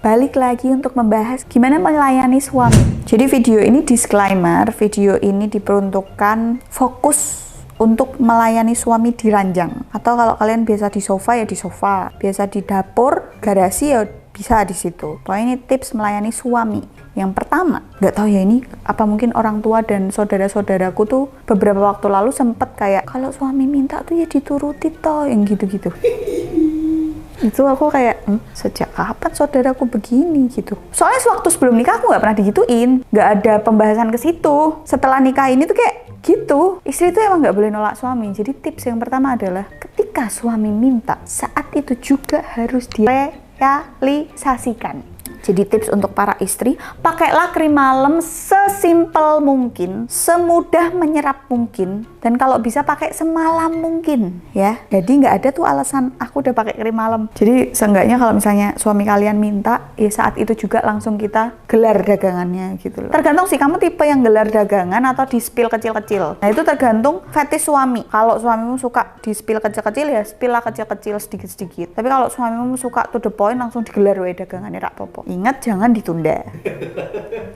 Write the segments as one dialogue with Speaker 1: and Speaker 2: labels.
Speaker 1: balik lagi untuk membahas gimana melayani suami. Jadi video ini disclaimer, video ini diperuntukkan fokus untuk melayani suami di ranjang. Atau kalau kalian biasa di sofa ya di sofa, biasa di dapur, garasi ya bisa di situ. Pokoknya ini tips melayani suami. Yang pertama, nggak tahu ya ini apa mungkin orang tua dan saudara-saudaraku tuh beberapa waktu lalu sempet kayak kalau suami minta tuh ya dituruti toh, yang gitu-gitu. Itu aku kayak sejak kapan saudaraku begini gitu. Soalnya waktu sebelum nikah aku nggak pernah digituin, nggak ada pembahasan ke situ. Setelah nikah ini tuh kayak gitu, istri tuh emang nggak boleh nolak suami. Jadi tips yang pertama adalah ketika suami minta, saat itu juga harus direalisasikan. Jadi tips untuk para istri, pakailah krim malam sesimpel mungkin, semudah menyerap mungkin, dan kalau bisa pakai semalam mungkin ya. Jadi nggak ada tuh alasan aku udah pakai krim malam. Jadi seenggaknya kalau misalnya suami kalian minta, ya saat itu juga langsung kita gelar dagangannya gitu loh. Tergantung sih kamu tipe yang gelar dagangan atau di spill kecil-kecil. Nah itu tergantung fetish suami. Kalau suamimu suka di spill kecil-kecil ya spill lah kecil-kecil sedikit-sedikit. Tapi kalau suamimu suka to the point langsung digelar wae dagangannya rak popo. Ingat jangan ditunda,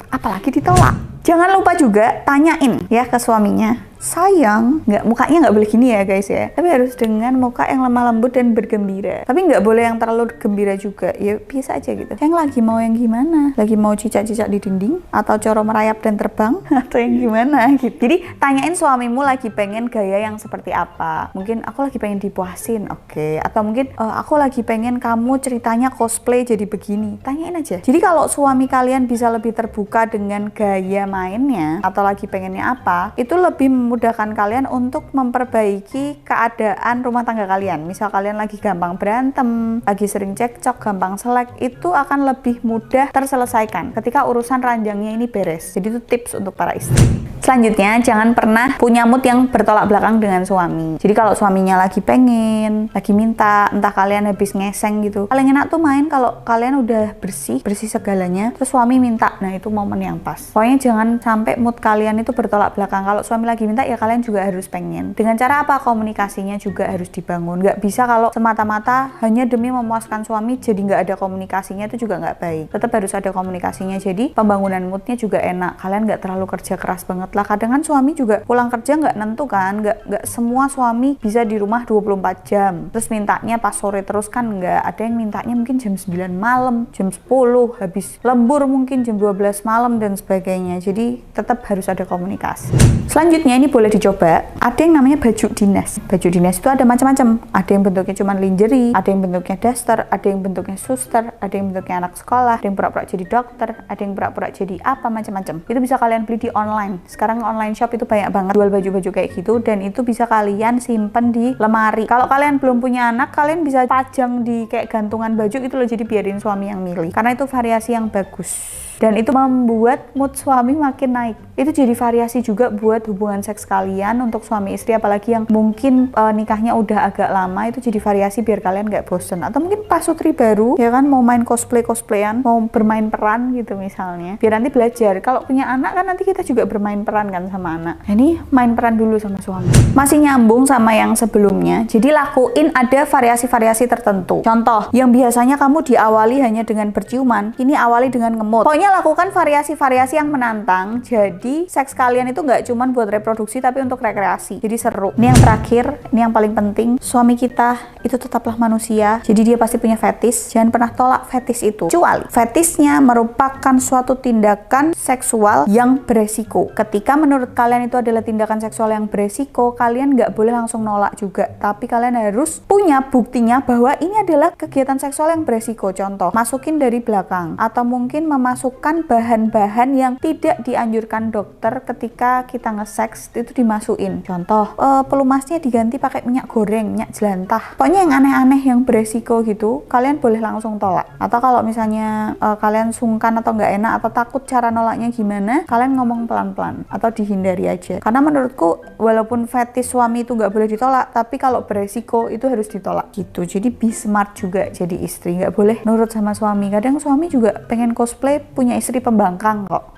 Speaker 1: apalagi ditolak. Jangan lupa juga tanyain ya ke suaminya, sayang, mukanya nggak boleh gini ya guys ya, tapi harus dengan muka yang lemah lembut dan bergembira. Tapi nggak boleh yang terlalu gembira juga, ya biasa aja gitu. Yang lagi mau yang gimana? Lagi mau cicak-cicak di dinding? Atau coro merayap dan terbang? Atau yang gimana gitu. Jadi tanyain suamimu lagi pengen gaya yang seperti apa. Mungkin aku lagi pengen dipuasin, oke. Atau mungkin aku lagi pengen kamu ceritanya cosplay jadi begini. Tanyain aja. Jadi kalau suami kalian bisa lebih terbuka dengan gaya mainnya atau lagi pengennya apa, itu lebih memudahkan kalian untuk memperbaiki keadaan rumah tangga kalian. Misal kalian lagi gampang berantem, lagi sering cekcok, gampang selek, itu akan lebih mudah terselesaikan ketika urusan ranjangnya ini beres. Jadi itu tips untuk para istri. Selanjutnya, jangan pernah punya mood yang bertolak belakang dengan suami. Jadi kalau suaminya lagi pengen, lagi minta, entah kalian habis ngeseng gitu, paling enak tuh main kalau kalian udah bersih segalanya, terus suami minta. Nah itu momen yang pas. Pokoknya jangan sampai mood kalian itu bertolak belakang. Kalau suami lagi minta ya kalian juga harus pengen. Dengan cara apa? Komunikasinya juga harus dibangun. Nggak bisa kalau semata-mata hanya demi memuaskan suami jadi nggak ada komunikasinya, itu juga nggak baik. Tetap harus ada komunikasinya, jadi pembangunan moodnya juga enak. Kalian nggak terlalu kerja keras banget lah. Kadang kan suami juga pulang kerja nggak nentu kan, nggak semua suami bisa di rumah 24 jam terus mintanya pas sore terus kan nggak. Ada yang mintanya mungkin jam 9 malam, jam 10, habis lembur mungkin jam 12 malam dan sebagainya. Jadi tetap harus ada komunikasi. Selanjutnya ini boleh dicoba, ada yang namanya baju dinas. Baju dinas itu ada macam-macam. Ada yang bentuknya cuma lingerie, ada yang bentuknya daster, ada yang bentuknya suster, ada yang bentuknya anak sekolah, ada yang pura-pura jadi dokter, ada yang pura-pura jadi apa, macam-macam. Itu bisa kalian beli di online. Sekarang online shop itu banyak banget jual baju-baju kayak gitu, dan itu bisa kalian simpen di lemari. Kalau kalian belum punya anak, kalian bisa pajang di kayak gantungan baju gitu loh, jadi biarin suami yang milih. Karena itu variasi yang bagus. Dan itu membuat mood suami makin naik. Itu jadi variasi juga buat hubungan seks kalian untuk suami istri, apalagi yang mungkin nikahnya udah agak lama, itu jadi variasi biar kalian gak bosen. Atau mungkin pasutri baru, ya kan, mau main cosplayan, mau bermain peran gitu misalnya. Biar nanti belajar. Kalau punya anak kan nanti kita juga bermain peran kan sama anak. Nah, ini main peran dulu sama suami. Masih nyambung sama yang sebelumnya. Jadi lakuin ada variasi-variasi tertentu. Contoh, yang biasanya kamu diawali hanya dengan berciuman, ini awali dengan ngemut. Pokoknya lakukan variasi-variasi yang menantang. Jadi seks kalian itu nggak cuma buat reproduksi tapi untuk rekreasi. Jadi seru. Ini yang terakhir, ini yang paling penting. Suami kita itu tetaplah manusia. Jadi dia pasti punya fetish. Jangan pernah tolak fetish itu. Kecuali fetishnya merupakan suatu tindakan seksual yang beresiko. Ketika menurut kalian itu adalah tindakan seksual yang beresiko, kalian nggak boleh langsung nolak juga. Tapi kalian harus punya buktinya bahwa ini adalah kegiatan seksual yang beresiko. Contoh, masukin dari belakang atau mungkin memasukkan bahan-bahan yang tidak dianjurkan dokter ketika kita nge-seks itu dimasukin. Contoh, pelumasnya diganti pakai minyak goreng, minyak jelantah. Pokoknya yang aneh-aneh yang beresiko gitu, kalian boleh langsung tolak. Atau kalau misalnya kalian sungkan atau nggak enak atau takut cara nolaknya gimana, kalian ngomong pelan-pelan atau dihindari aja. Karena menurutku walaupun fetish suami itu nggak boleh ditolak, tapi kalau beresiko itu harus ditolak gitu. Jadi be smart juga jadi istri, nggak boleh nurut sama suami. Kadang suami juga pengen cosplay punya istri pembangkang kok.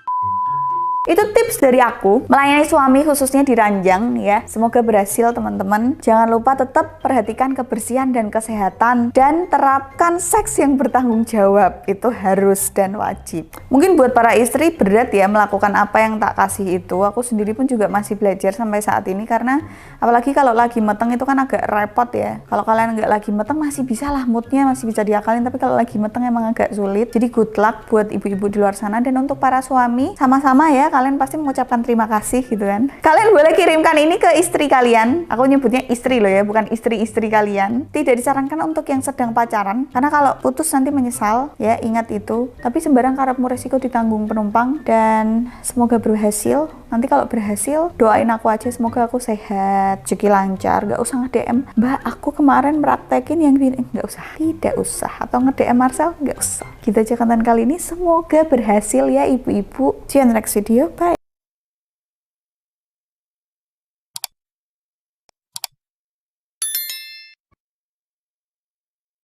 Speaker 1: Itu tips dari aku melayani suami khususnya di ranjang ya. Semoga berhasil teman-teman. Jangan lupa tetap perhatikan kebersihan dan kesehatan dan terapkan seks yang bertanggung jawab. Itu harus dan wajib. Mungkin buat para istri berat ya melakukan apa yang tak kasih itu. Aku sendiri pun juga masih belajar sampai saat ini karena apalagi kalau lagi meteng itu kan agak repot ya. Kalau kalian nggak lagi meteng masih bisa lah, moodnya masih bisa diakalin, tapi kalau lagi meteng emang agak sulit. Jadi good luck buat ibu-ibu di luar sana. Dan untuk para suami sama-sama ya, kalian pasti mengucapkan terima kasih gitu kan. Kalian boleh kirimkan ini ke istri kalian. Aku nyebutnya istri loh ya, bukan istri-istri kalian. Tidak disarankan untuk yang sedang pacaran, karena kalau putus nanti menyesal ya, ingat itu. Tapi sembarang karepmu resiko ditanggung penumpang. Dan semoga berhasil. Nanti kalau berhasil doain aku aja, semoga aku sehat, rezeki lancar. Gak usah nge-DM, Mbak aku kemarin praktekin yang gini. Gak usah, tidak usah. Atau nge-DM Marcel, gak usah. Gitu aja konten kali ini, semoga berhasil ya ibu-ibu. See you in the next video, bye.